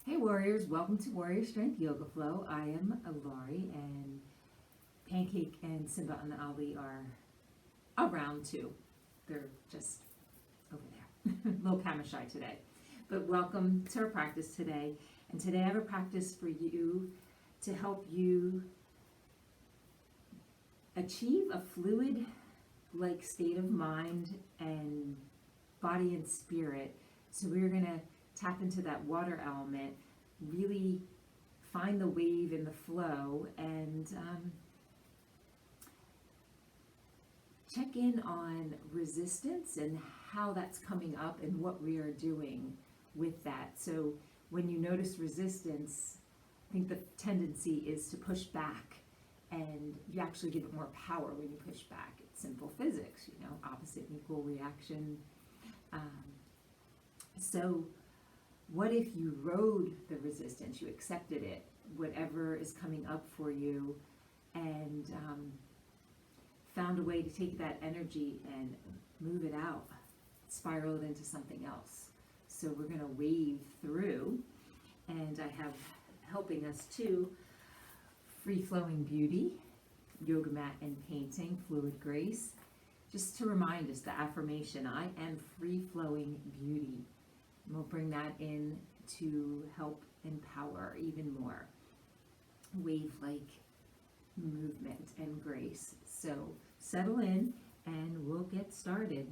Hey warriors, welcome to Warrior Strength Yoga Flow. I am Lauri, and Pancake and Simba and Ollie are around too. They're just over there. A little camera shy today. But welcome to our practice today. And today I have a practice for you to help you achieve a fluid like state of mind and body and spirit. So we're going to tap into that water element, really find the wave in the flow, and check in on resistance and how that's coming up and what we are doing with that. So when you notice resistance, I think the tendency is to push back, and you actually give it more power when you push back. It's simple physics, opposite and equal reaction. So what if you rode the resistance, you accepted it, whatever is coming up for you, and found a way to take that energy and move it out, spiral it into something else. So we're going to wave through, and I have helping us too, free-flowing beauty, yoga mat and painting, fluid grace. Just to remind us, the affirmation, I am free-flowing beauty. And we'll bring that in to help empower even more wave-like movement and grace. So settle in and we'll get started.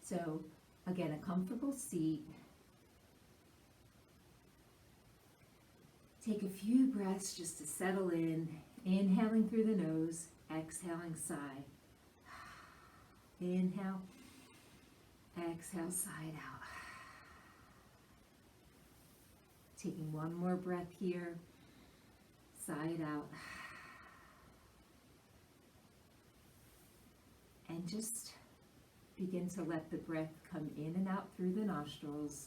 So again, a comfortable seat. Take a few breaths just to settle in. Inhaling through the nose, exhaling, sigh. Inhale, exhale, sigh it out. Taking one more breath here, sigh it out. And just begin to let the breath come in and out through the nostrils,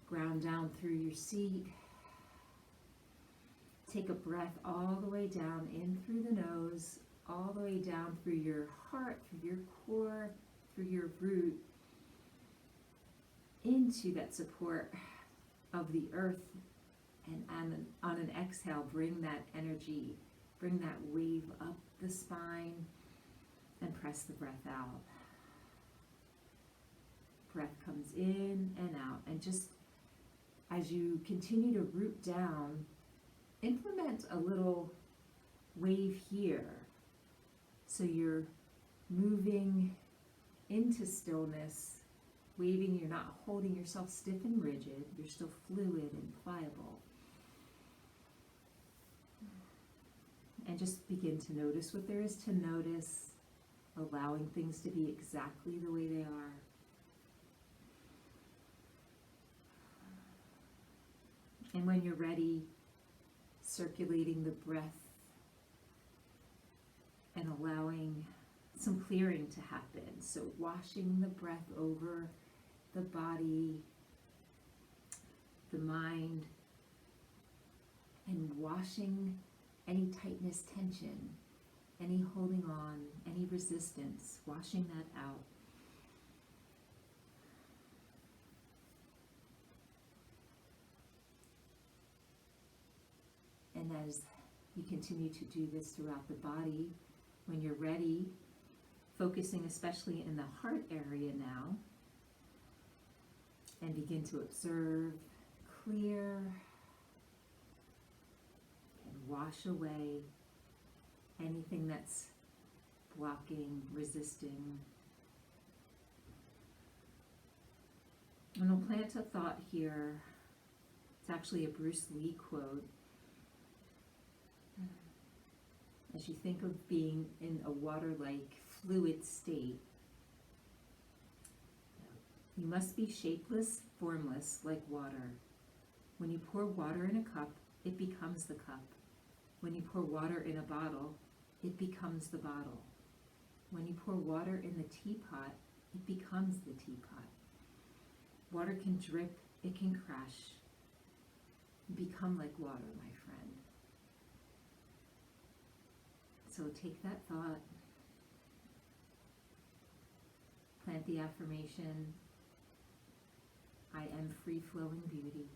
ground down through your seat. Take a breath all the way down in through the nose, all the way down through your heart, through your core, through your root, into that support of the earth. And on an exhale, bring that energy, bring that wave up the spine, and press the breath out. Breath comes in and out. And just as you continue to root down, implement a little wave here. So you're moving into stillness, waving. You're not holding yourself stiff and rigid. You're still fluid and pliable. And just begin to notice what there is to notice, allowing things to be exactly the way they are. And when you're ready, circulating the breath and allowing some clearing to happen. So washing the breath over the body, the mind, and washing any tightness, tension, any holding on, any resistance, washing that out. And as you continue to do this throughout the body, when you're ready, focusing especially in the heart area now, and begin to observe, clear, and wash away anything that's blocking, resisting. And I'll plant a thought here. It's actually a Bruce Lee quote. As you think of being in a water-like fluid state, you must be shapeless, formless, like water. When you pour water in a cup, it becomes the cup. When you pour water in a bottle, it becomes the bottle. When you pour water in the teapot, it becomes the teapot. Water can drip, it can crash. Become like water, my friend. So take that thought, plant the affirmation, I am free-flowing beauty.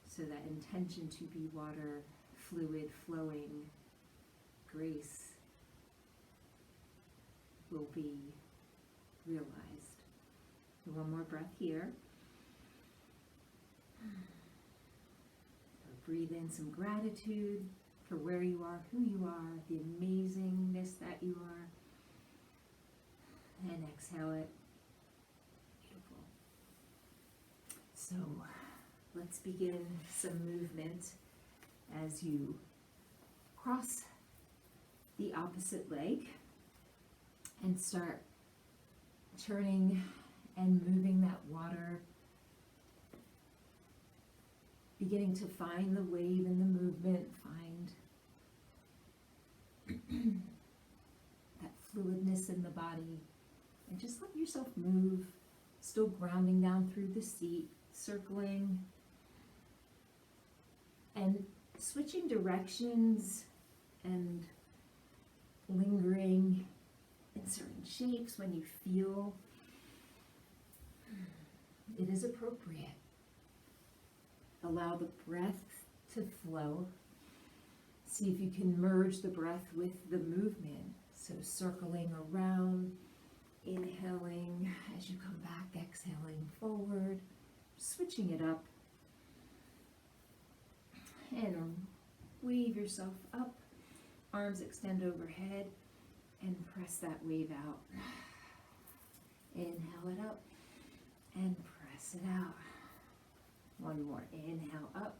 So that intention to be water, fluid, flowing, grace will be realized. One more breath here. Breathe in some gratitude for where you are, who you are, the amazingness that you are. And exhale it. Beautiful. So let's begin some movement as you cross the opposite leg and start turning and moving that water, beginning to find the wave in the movement, find that fluidness in the body, and just let yourself move, still grounding down through the seat, circling, and switching directions and lingering in certain shapes when you feel it is appropriate. Allow the breath to flow. See if you can merge the breath with the movement. So circling around, inhaling as you come back, exhaling forward, switching it up. And wave yourself up, arms extend overhead, and press that wave out. Inhale it up, and press it out. One more, inhale up,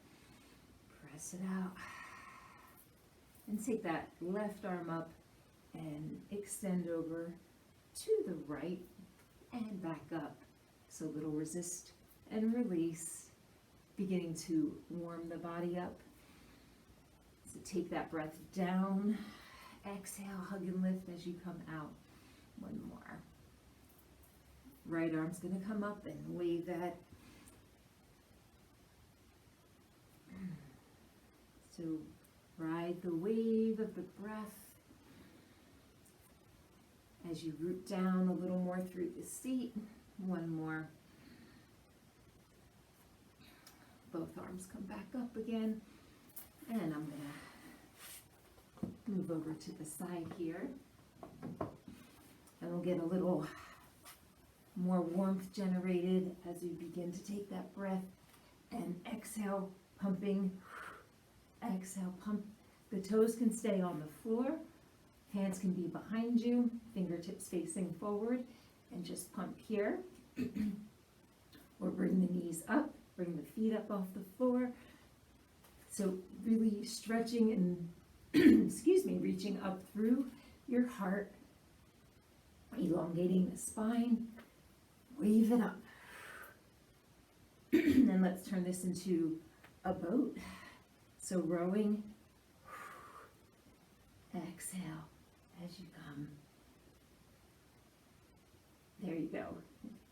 press it out. And take that left arm up and extend over to the right and back up. So little resist and release, beginning to warm the body up. So take that breath down, exhale, hug and lift as you come out. One more. Right arm's gonna come up and wave that. So ride the wave of the breath as you root down a little more through the seat. One more. Both arms come back up again. And I'm gonna move over to the side here. And we'll get a little more warmth generated as we begin to take that breath and exhale, pumping. Exhale, pump. The toes can stay on the floor. Hands can be behind you, fingertips facing forward, and just pump here. Or bring the knees up, bring the feet up off the floor. So really stretching and, excuse me, reaching up through your heart, elongating the spine. Wave it up. And let's turn this into a boat. So rowing, exhale as you come. There you go.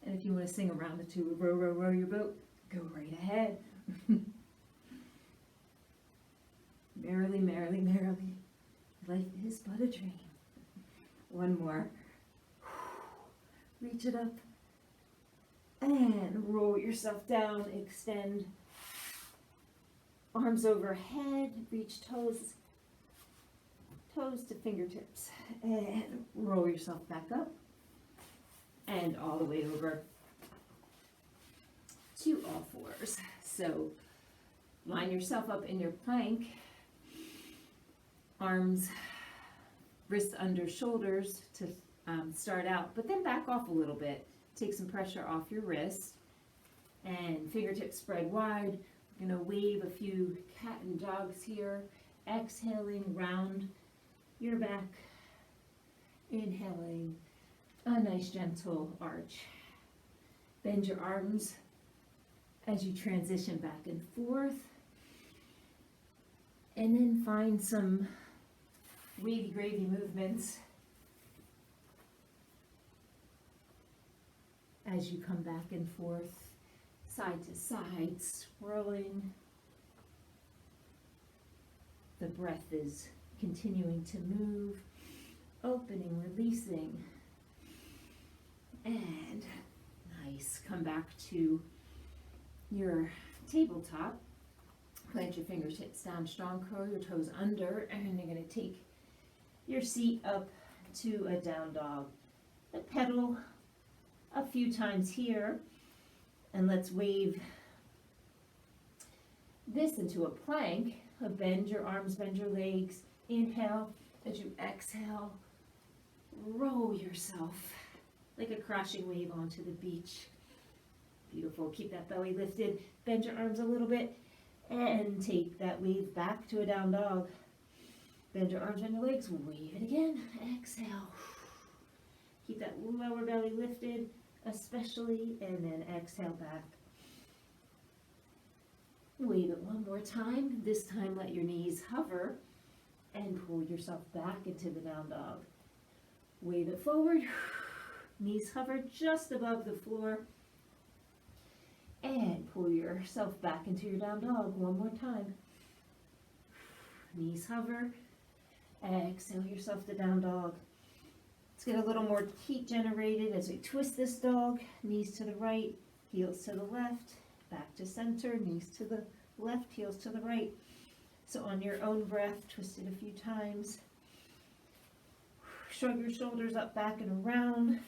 And if you want to sing around the two, row, row, row your boat, go right ahead. Merrily, merrily, merrily, life is but a dream. One more. Reach it up and roll yourself down, extend. Arms overhead, reach toes to fingertips, and roll yourself back up, and all the way over to all fours. So line yourself up in your plank, arms, wrists under shoulders to start out, but then back off a little bit. Take some pressure off your wrist, and fingertips spread wide. We're going to wave a few cat and dogs here. Exhaling, round your back. Inhaling, a nice gentle arch. Bend your arms as you transition back and forth. And then find some wavy gravy movements as you come back and forth. Side to side, swirling. The breath is continuing to move, opening, releasing, and nice. come back to your tabletop. Plant your fingertips down strong, curl your toes under, and you're going to take your seat up to a down dog. And pedal a few times here, and let's wave this into a plank. Bend your arms, bend your legs. Inhale. As you exhale, roll yourself like a crashing wave onto the beach. Beautiful. Keep that belly lifted. Bend your arms a little bit and take that wave back to a down dog. Bend your arms, bend your legs. Wave it again. Exhale. Keep that lower belly lifted, especially, and then exhale back. Wave it one more time. This time let your knees hover and pull yourself back into the down dog. Wave it forward. Knees hover just above the floor. And pull yourself back into your down dog one more time. Knees hover. Exhale yourself to down dog. Let's get a little more heat generated as we twist this dog. Knees to the right, heels to the left, back to center, knees to the left, heels to the right. So on your own breath, twist it a few times. Shrug your shoulders up, back, and around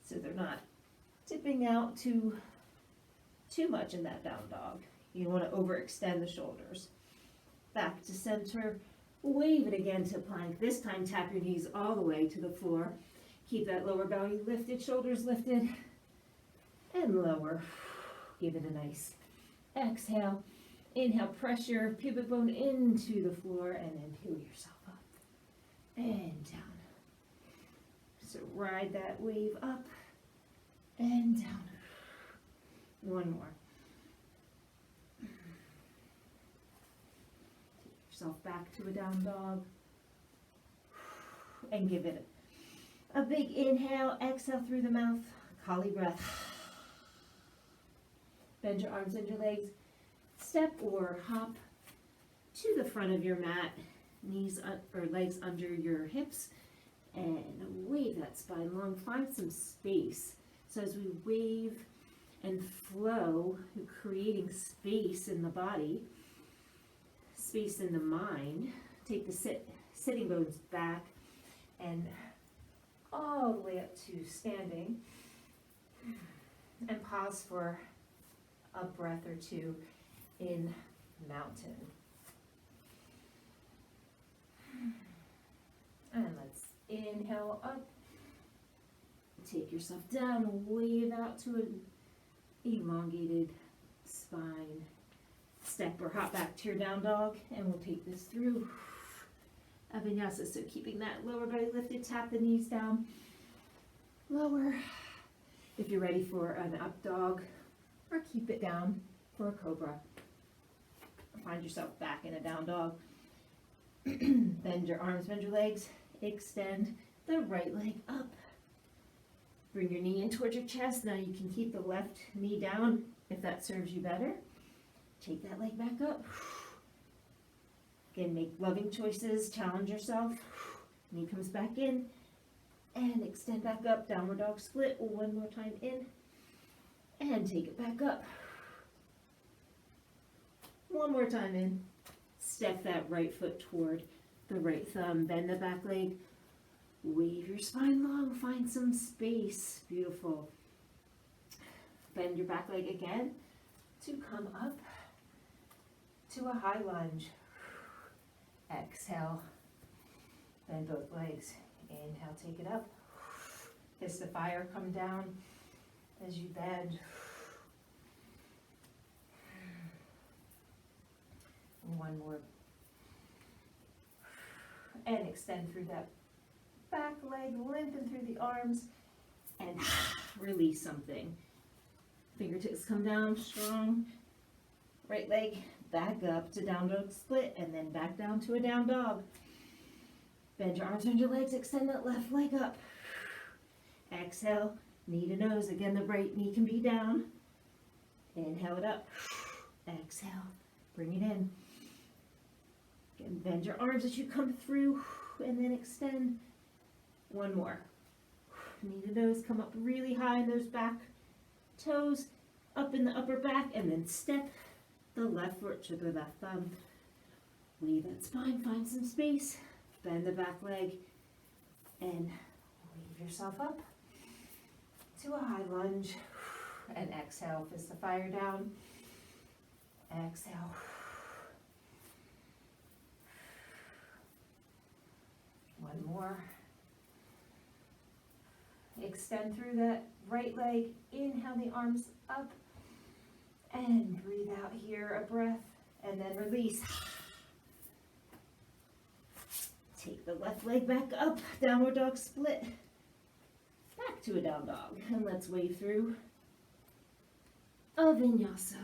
so they're not tipping out too much in that down dog. You don't want to overextend the shoulders. Back to center. Wave it again to plank. This time tap your knees all the way to the floor. Keep that lower belly lifted, shoulders lifted, and lower. Give it a nice exhale. Inhale, press your pubic bone into the floor and then peel yourself up and down. So ride that wave up and down. One more. Yourself back to a down dog and give it a big inhale, exhale through the mouth, Kali breath. Bend your arms and your legs, step or hop to the front of your mat, knees or legs under your hips, and wave that spine long. Find some space. So as we wave and flow, we're creating space in the body, space in the mind. Take the sitting bones back and all the way up to standing, and pause for a breath or two in mountain. And let's inhale up, take yourself down, wave out to an elongated spine. Step or hop back to your down dog, and we'll take this through a vinyasa. So keeping that lower belly lifted, tap the knees down, lower. If you're ready for an up dog, or keep it down for a cobra. Find yourself back in a down dog. Bend your arms, bend your legs, extend the right leg up. Bring your knee in towards your chest. Now you can keep the left knee down if that serves you better. Take that leg back up. Again, make loving choices, challenge yourself. Knee comes back in, and extend back up, downward dog split. One more time in, and take it back up. One more time in. Step that right foot toward the right thumb. Bend the back leg. Wave your spine long. Find some space. Beautiful. Bend your back leg again to come up to a high lunge. Exhale. Bend both legs. Inhale, take it up. Kiss the fire, come down as you bend. One more. And extend through that back leg, lengthen through the arms, and release something. Fingertips come down strong. Right leg back up to down dog split, and then back down to a down dog. Bend your arms, bend your legs, extend that left leg up. Exhale, knee to nose. Again, the right knee can be down. Inhale it up. Exhale, bring it in. Again, bend your arms as you come through, and then extend. One more. Knee to nose, come up really high in those back toes, up in the upper back, and then step the left foot to the left thumb. Weave that spine, find some space, bend the back leg, and weave yourself up to a high lunge. And exhale, fist the fire down. Exhale. One more. Extend through that right leg. Inhale the arms up. And breathe out here, a breath. And then release. Take the left leg back up. Downward dog split. Back to a down dog. And let's wave through a vinyasa.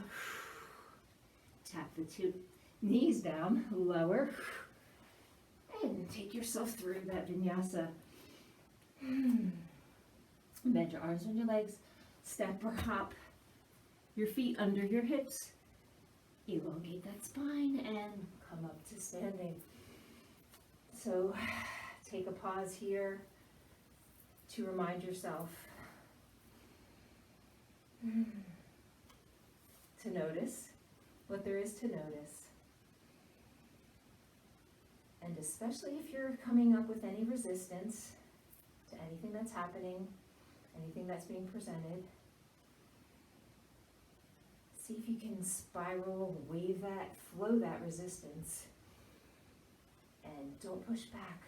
Tap the two knees down, lower, and take yourself through that vinyasa. Bend your arms and your legs, step or hop your feet under your hips, elongate that spine, and come up to standing. So take a pause here to remind yourself to notice what there is to notice. And especially if you're coming up with any resistance to anything that's happening, anything that's being presented, see if you can spiral, wave that, flow that resistance, and don't push back.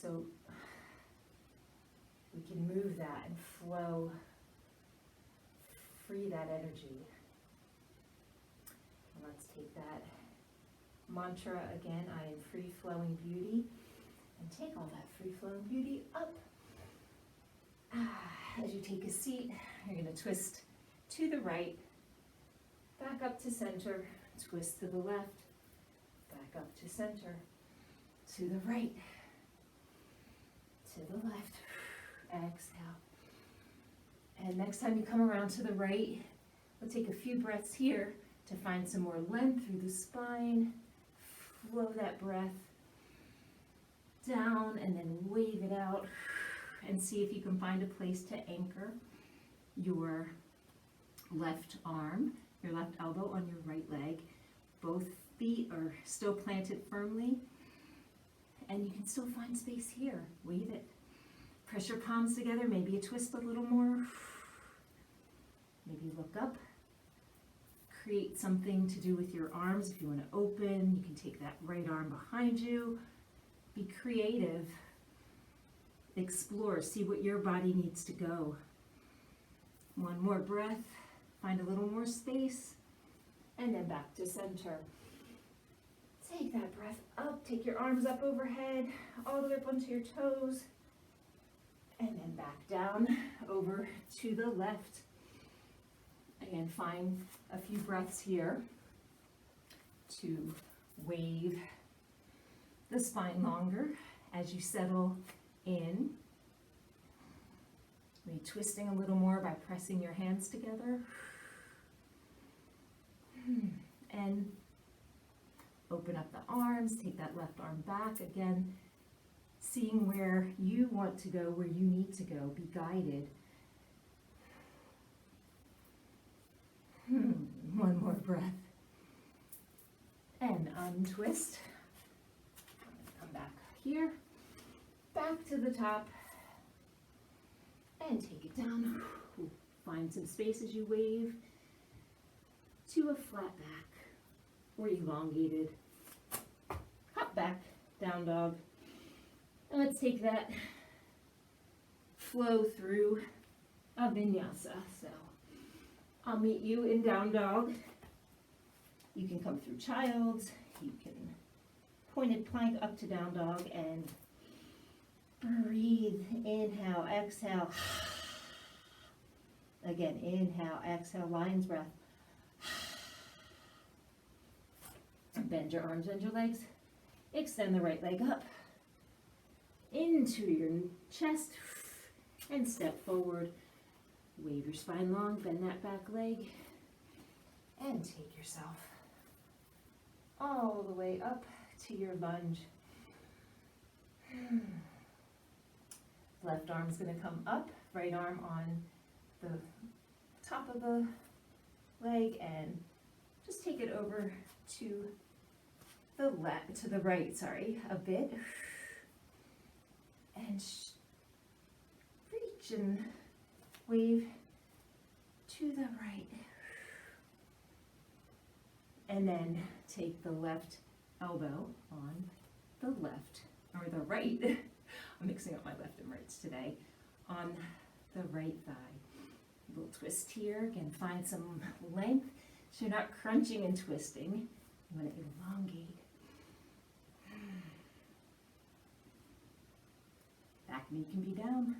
So we can move that and flow, free that energy. And let's take that mantra again, I am free flowing beauty, and take all that free flowing beauty up. As you take a seat, you're going to twist to the right, back up to center, twist to the left, back up to center, to the right, to the left, exhale. And next time you come around to the right, we'll take a few breaths here to find some more length through the spine. Flow that breath down and then wave it out, and see if you can find a place to anchor your left arm, your left elbow on your right leg. Both feet are still planted firmly, and you can still find space here. Wave it. Press your palms together, maybe a twist a little more. Maybe look up. Create something to do with your arms. If you want to open, you can take that right arm behind you. Be creative. Explore. See what your body needs to go. One more breath. Find a little more space. And then back to center. Take that breath up. Take your arms up overhead, all the way up onto your toes. And then back down over to the left. Again, find a few breaths here to wave the spine longer as you settle in. Maybe twisting a little more by pressing your hands together. And open up the arms, take that left arm back. Again, seeing where you want to go, where you need to go. Be guided. One more breath. And untwist. Come back here. Back to the top. And take it down. Find some space as you wave to a flat back or elongated. Hop back, down dog. And let's take that flow through a vinyasa. So I'll meet you in down dog. You can come through child's. You can pointed plank up to down dog and breathe. Inhale, exhale. Again, inhale, exhale, lion's breath. Bend your arms and your legs. Extend the right leg up into your chest and step forward. Wave your spine long, bend that back leg, and take yourself all the way up to your lunge. Left arm's gonna come up, right arm on the top of the leg, and just take it over to the right, sorry, a bit. And reach and wave to the right. And then take the left elbow on the left, or the right, I'm mixing up my left and rights today, on the right thigh. A little twist here, again, find some length so you're not crunching and twisting. You want to elongate. Back knee can be down.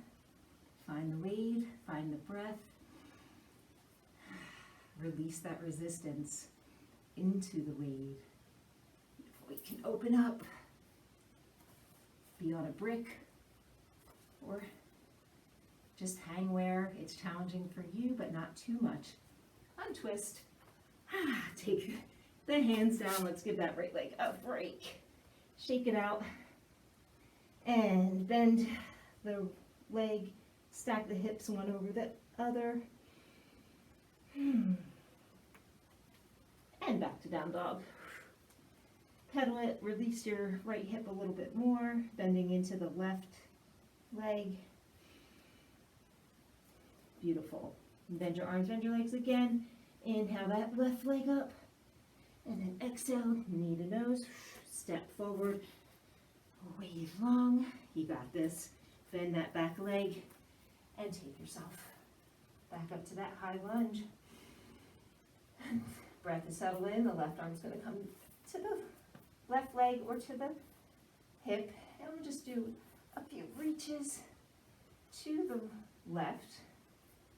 Find the wave, find the breath. Release that resistance into the wave. We can open up, be on a brick, or just hang where it's challenging for you, but not too much. Untwist. Take the hands down. Let's give that right leg a break. Shake it out. And bend the leg. Stack the hips one over the other. And back to down dog. Pedal it. Release your right hip a little bit more. Bending into the left leg. Beautiful. Bend your arms, bend your legs again. Inhale that left leg up. And then exhale, knee to nose. Step forward. Wave long. You got this. Bend that back leg. And take yourself back up to that high lunge. Breath is settled in. The left arm's going to come to the left leg or to the hip. And we'll just do a few reaches to the left.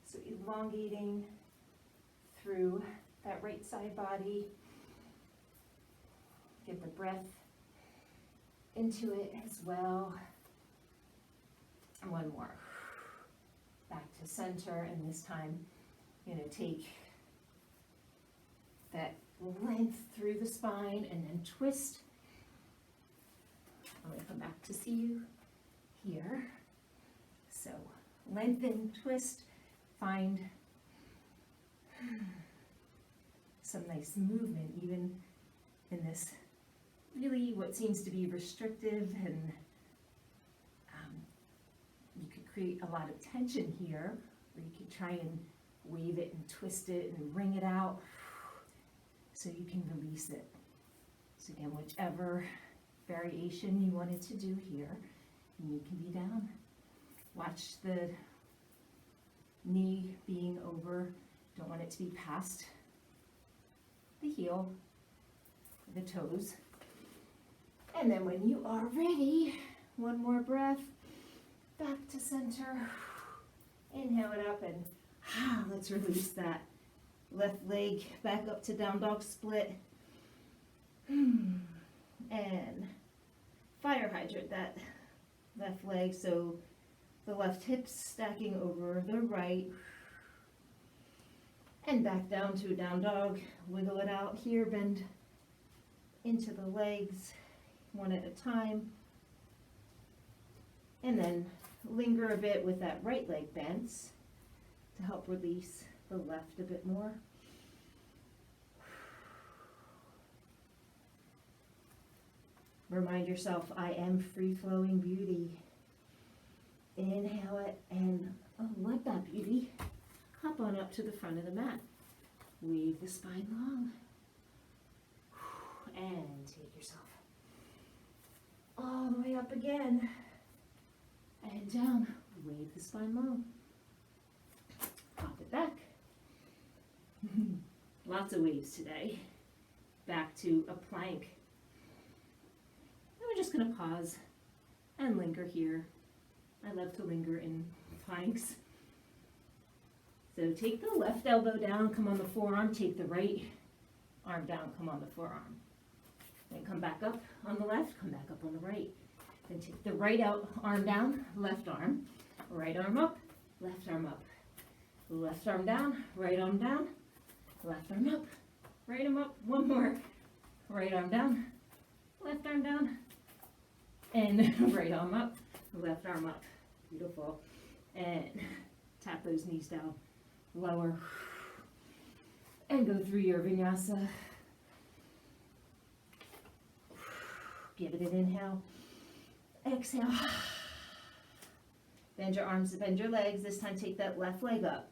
So elongating through that right side body. Get the breath into it as well. And one more. Back to center, and this time you're going to take that length through the spine and then twist. I'm going to come back to see you here. So lengthen, twist, find some nice movement even in this really what seems to be restrictive, and you could create a lot of tension here, or you could try and wave it and twist it and wring it out so you can release it. So again, whichever variation you wanted to do here, knee can be down. Watch the knee being over, don't want it to be past the heel, the toes. And then when you are ready, one more breath, back to center. Inhale it up, and let's release that left leg back up to down dog split. And fire hydrant that left leg, so the left hip's stacking over the right. And back down to a down dog. Wiggle it out here, bend into the legs one at a time. And then linger a bit with that right leg bent to help release the left a bit more. Remind yourself, I am free-flowing beauty. Inhale it, and let that beauty hop on up to the front of the mat. Wave the spine long. And take yourself all the way up again. And down. Wave the spine long. Pop it back. Lots of waves today. Back to a plank. And we're just going to pause and linger here. I love to linger in planks. So take the left elbow down, come on the forearm, take the right arm down, come on the forearm. Then come back up on the left, come back up on the right. Then take the right arm down, left arm, right arm up, left arm up. Left arm down, left arm up, right arm up, one more. Right arm down, left arm down, and right arm up, left arm up. Beautiful. And tap those knees down, lower, and go through your vinyasa. Give it an inhale, exhale. Bend your arms, bend your legs. This time take that left leg up.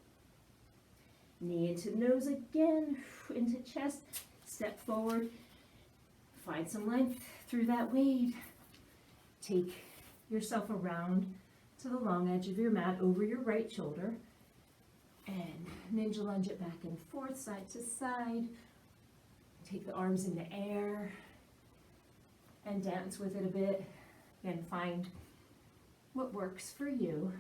Knee into nose again, into chest. Step forward. Find some length through that wave. Take yourself around to the long edge of your mat over your right shoulder. And ninja lunge it back and forth, side to side. Take the arms in the air and dance with it a bit. And find what works for you.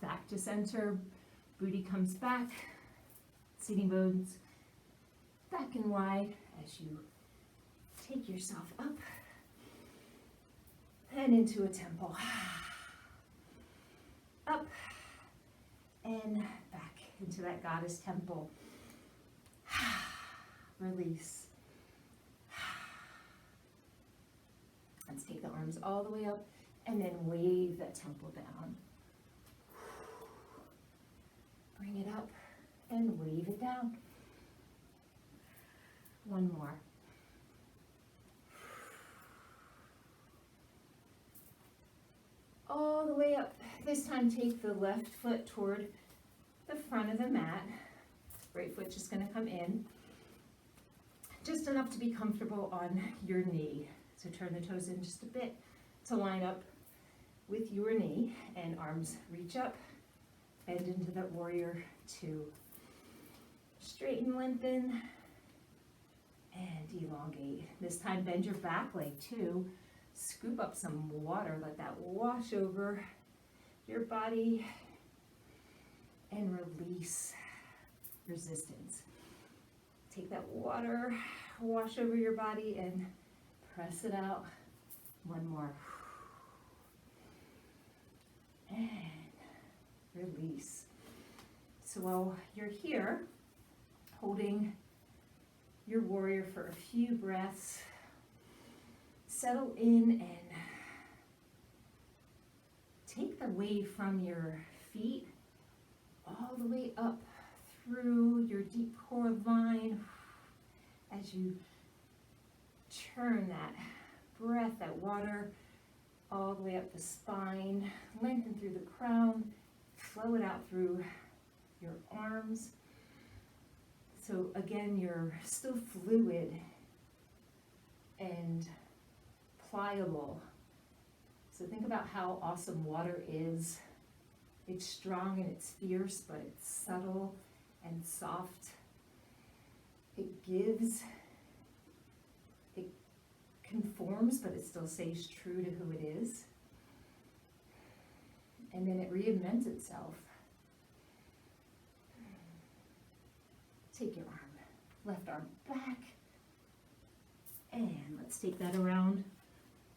Back to center, booty comes back, sitting bones back and wide as you take yourself up and into a temple. Up and back into that goddess temple. Release. Let's take the arms all the way up and then wave that temple down. Bring it up and wave it down. One more. All the way up. This time take the left foot toward the front of the mat. Right foot just going to come in. Just enough to be comfortable on your knee. So turn the toes in just a bit to line up with your knee, and arms reach up, bend into that warrior two. Straighten, lengthen, and elongate. This time bend your back leg too. Scoop up some water, let that wash over your body, and release resistance. Take that water, wash over your body, and press it out. One more. And release. So while you're here, holding your warrior for a few breaths, settle in and take the weight from your feet all the way up through your deep core line as you turn that breath, that water, all the way up the spine, lengthen through the crown, flow it out through your arms. So again, you're still fluid and pliable. So think about how awesome water is. It's strong and it's fierce, but it's subtle and soft. It gives, it conforms, but it still stays true to who it is. And then it reinvents itself. Take your arm, left arm back, and let's take that around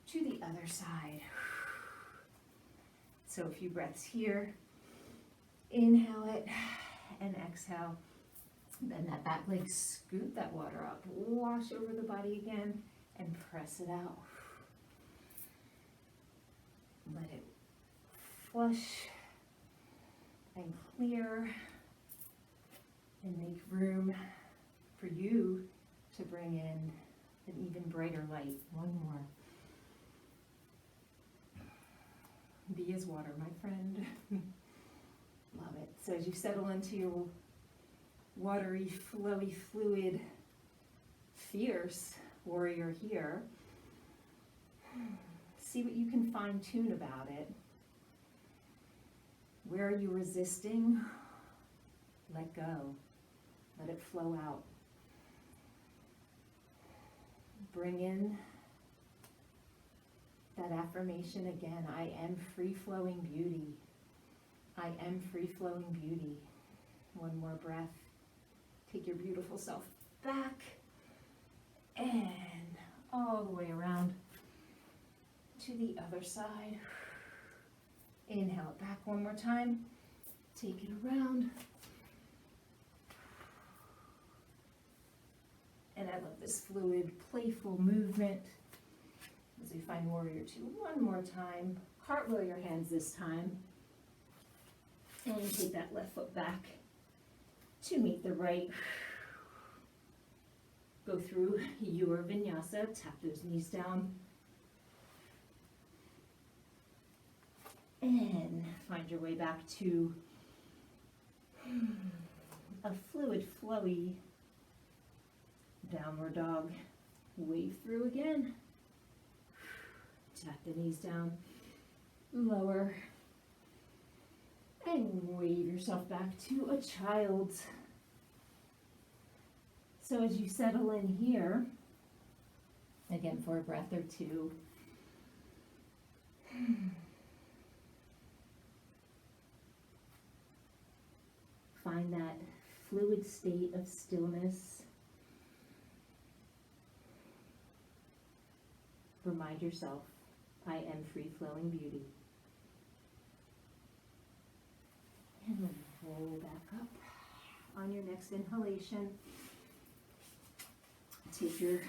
to the other side. So a few breaths here. Inhale it and exhale. Bend that back leg, scoop that water up, wash over the body again, and press it out. Let it flush and clear, and make room for you to bring in an even brighter light. One more. Be as water, my friend. Love it. So as you settle into your watery, flowy, fluid, fierce warrior here, see what you can fine tune about it. Where are you resisting? Let go. Let it flow out. Bring in that affirmation again. I am free-flowing beauty. I am free-flowing beauty. One more breath. Take your beautiful self back and all the way around to the other side. Inhale it back one more time. Take it around. And I love this fluid, playful movement. we find warrior two one more time. Cartwheel your hands this time. And take that left foot back to meet the right. Go through your vinyasa, tap those knees down. And find your way back to a fluid, flowy downward dog. Wave through again. Tap the knees down, lower, and wave yourself back to a child's. So as you settle in here, again for a breath or two, find that fluid state of stillness. Remind yourself, I am free-flowing beauty. And then roll back up on your next inhalation. Take your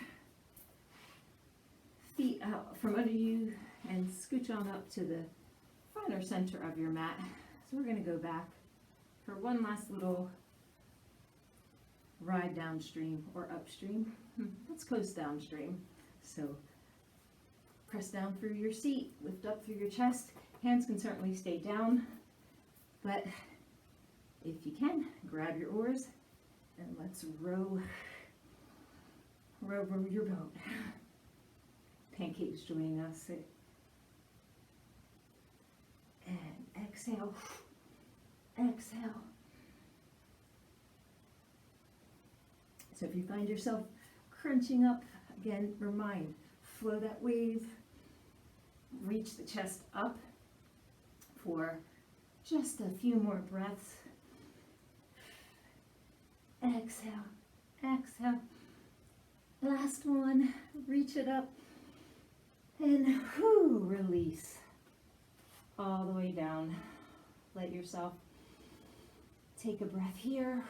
feet out from under you and scooch on up to the front or center of your mat. So we're going to go back for one last little ride downstream or upstream. Let's coast downstream. So press down through your seat, lift up through your chest. Hands can certainly stay down, but if you can, grab your oars and let's row your boat. Pancake's joining us. And exhale, exhale. So if you find yourself crunching up, again, remind, flow that wave, reach the chest up for just a few more breaths. Exhale, exhale. Last one, reach it up and release all the way down. Let yourself take a breath here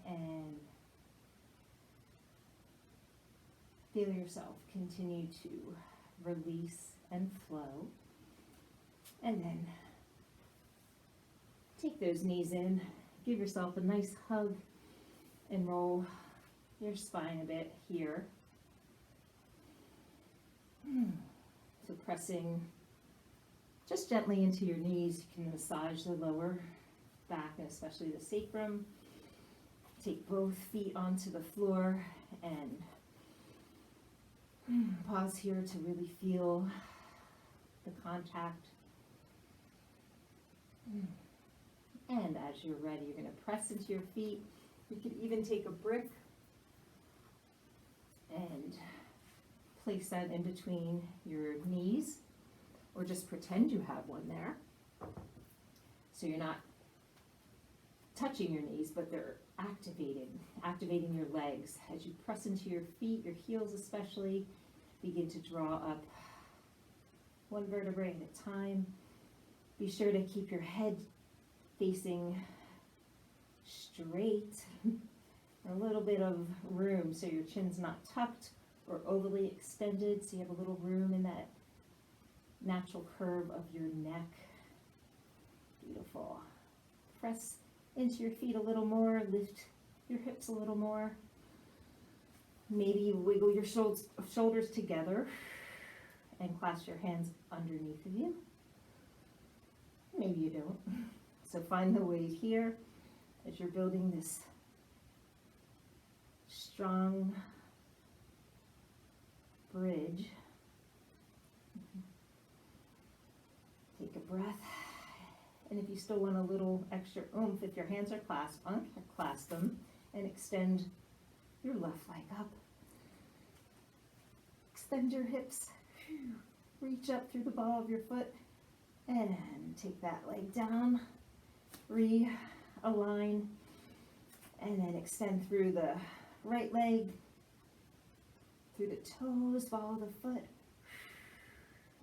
and feel yourself continue to release and flow. And then take those knees in, give yourself a nice hug and roll your spine a bit here. So pressing just gently into your knees. You can massage the lower back and especially the sacrum. Take both feet onto the floor and pause here to really feel the contact. And as you're ready, you're going to press into your feet. You could even take a brick and place that in between your knees, or just pretend you have one there. So you're not touching your knees, but they're activating your legs. As you press into your feet, your heels especially, begin to draw up one vertebrae at a time. Be sure to keep your head facing straight. A little bit of room so your chin's not tucked or overly extended, so you have a little room in that natural curve of your neck. Beautiful. Press into your feet a little more, lift your hips a little more. Maybe you wiggle your shoulders together and clasp your hands underneath of you. Maybe you don't. So find the weight here as you're building this strong bridge. Take a breath. And if you still want a little extra oomph, if your hands are clasped, unclasp them and extend your left leg up. Extend your hips. Reach up through the ball of your foot and take that leg down. Realign and then extend through the right leg, through the toes, follow the foot,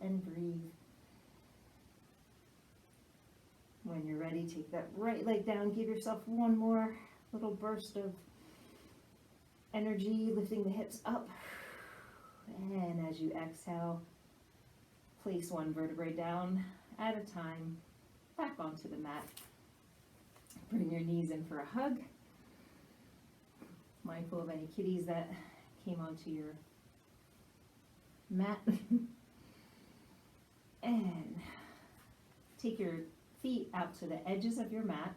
and breathe. When you're ready, take that right leg down, give yourself one more little burst of energy, lifting the hips up, And as you exhale, place one vertebrae down at a time, back onto the mat. Bring your knees in for a hug. Mindful of any kitties that came onto your mat. And take your feet out to the edges of your mat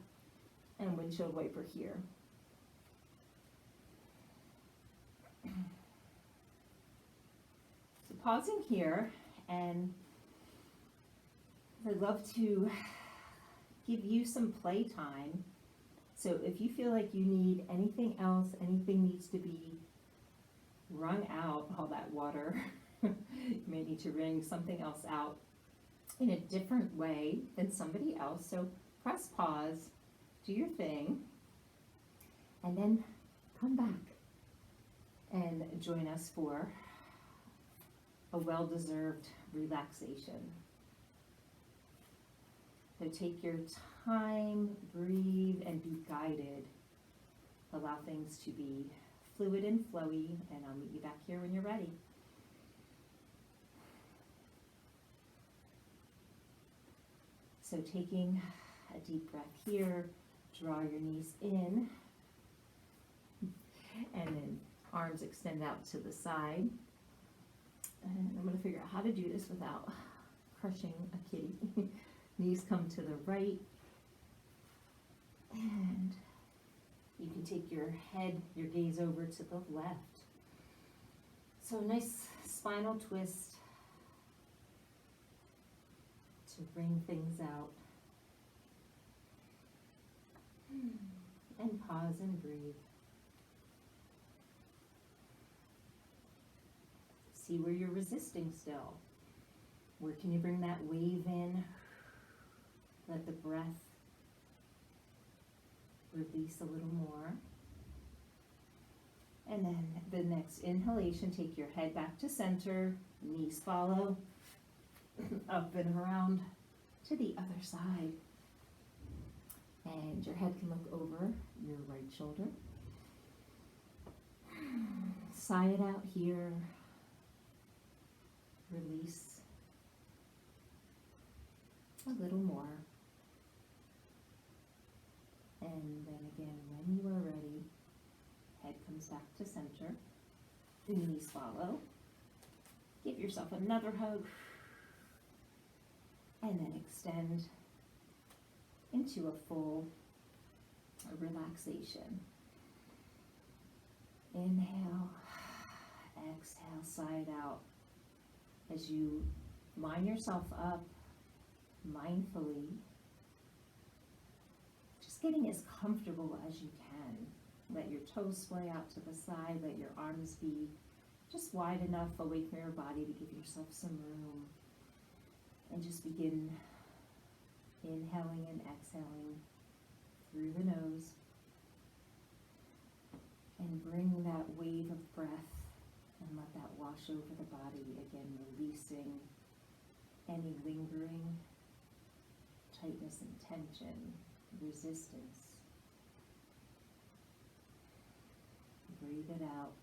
and windshield wiper here. So pausing here, and I'd love to give you some play time. So if you feel like you need anything else, anything needs to be wrung out, all that water, you may need to wring something else out in a different way than somebody else. So press pause, do your thing, and then come back and join us for a well-deserved relaxation. So take your time, breathe, and be guided. Allow things to be fluid and flowy, and I'll meet you back here when you're ready. So taking a deep breath here, draw your knees in, and then arms extend out to the side. And I'm going to figure out how to do this without crushing a kitty. Knees come to the right, and you can take your head, your gaze over to the left. So a nice spinal twist to bring things out. And pause and breathe. See where you're resisting still. Where can you bring that wave in? Let the breath release a little more. And then the next inhalation, take your head back to center, knees follow, up and around to the other side. And your head can look over your right shoulder. Sigh it out here. Release a little more. And then again, when you are ready, head comes back to center. The knees follow. Give yourself another hug. And then extend into a full relaxation. Inhale, exhale, sigh it out. As you line yourself up mindfully, just getting as comfortable as you can. Let your toes splay out to the side, let your arms be just wide enough away from your body to give yourself some room. And just begin inhaling and exhaling through the nose. And bring that wave of breath and let that wash over the body, again releasing any lingering tightness and tension, resistance. Breathe it out.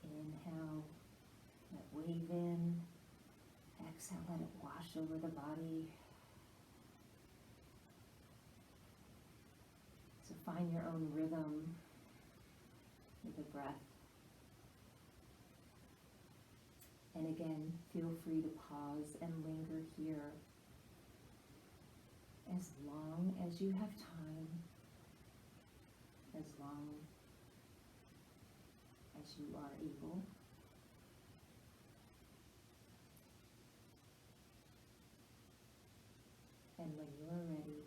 Inhale, let wave in. Exhale, let it wash over the body. So find your own rhythm with the breath. And again, feel free to pause and linger here as long as you have time, as long as you are able. And when you are ready,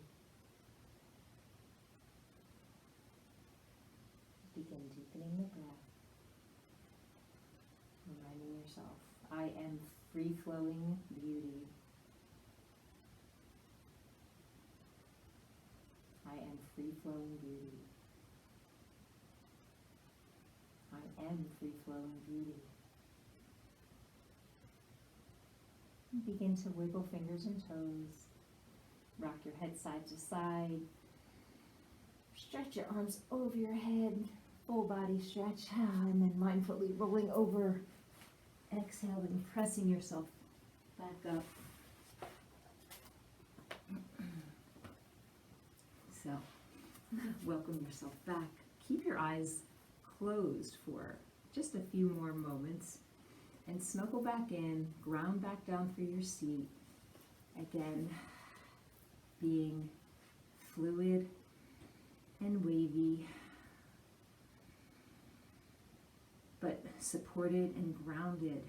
begin deepening the breath, reminding yourself, I am free-flowing beauty. I am free-flowing beauty. I am free-flowing beauty. Begin to wiggle fingers and toes. Rock your head side to side. Stretch your arms over your head. Full body stretch, and then mindfully rolling over. Exhale and pressing yourself back up. So, welcome yourself back. Keep your eyes closed for just a few more moments and snuggle back in, ground back down through your seat. Again, being fluid and wavy, but supported and grounded.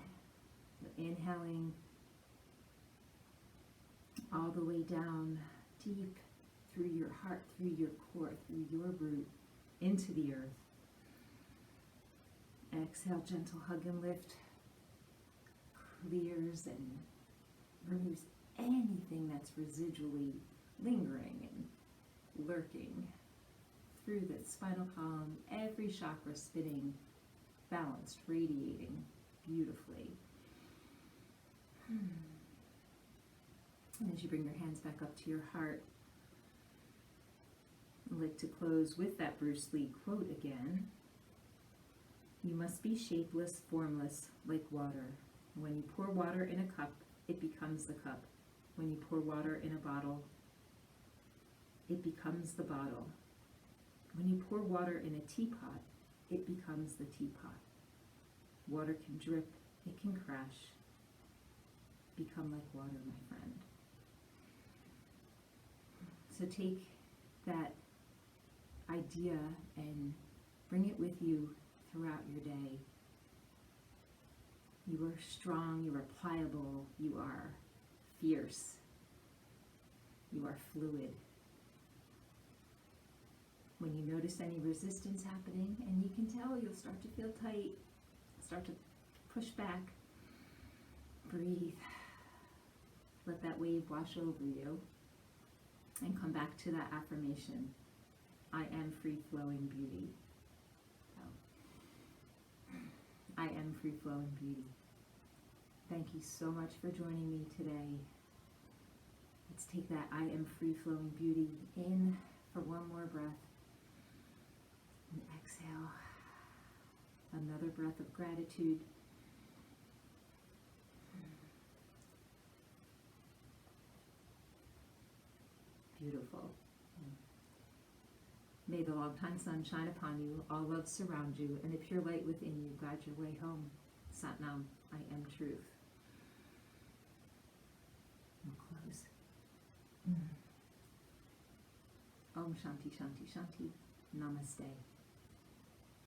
Inhaling all the way down deep through your heart, through your core, through your root, into the earth. Exhale, gentle hug and lift. Clears and removes anything that's residually lingering and lurking through the spinal column, every chakra spinning, balanced, radiating beautifully. And as you bring your hands back up to your heart, I'd like to close with that Bruce Lee quote again. You must be shapeless, formless, like water. When you pour water in a cup, it becomes the cup. When you pour water in a bottle, it becomes the bottle. When you pour water in a teapot, it becomes the teapot. Water can drip, it can crash. Become like water, my friend. So take that idea and bring it with you throughout your day. You are strong, you are pliable, you are fierce, you are fluid. When you notice any resistance happening, and you can tell you'll start to feel tight, start to push back, breathe. Let that wave wash over you, and come back to that affirmation. I am free-flowing beauty. So, I am free-flowing beauty. Thank you so much for joining me today. Let's take that I am free-flowing beauty in for one more breath. And exhale. Another breath of gratitude. Beautiful. May the long-time sun shine upon you, all love surround you, and the pure light within you guide your way home. Sat Nam, I am truth. We'll close. Om Shanti Shanti Shanti. Namaste.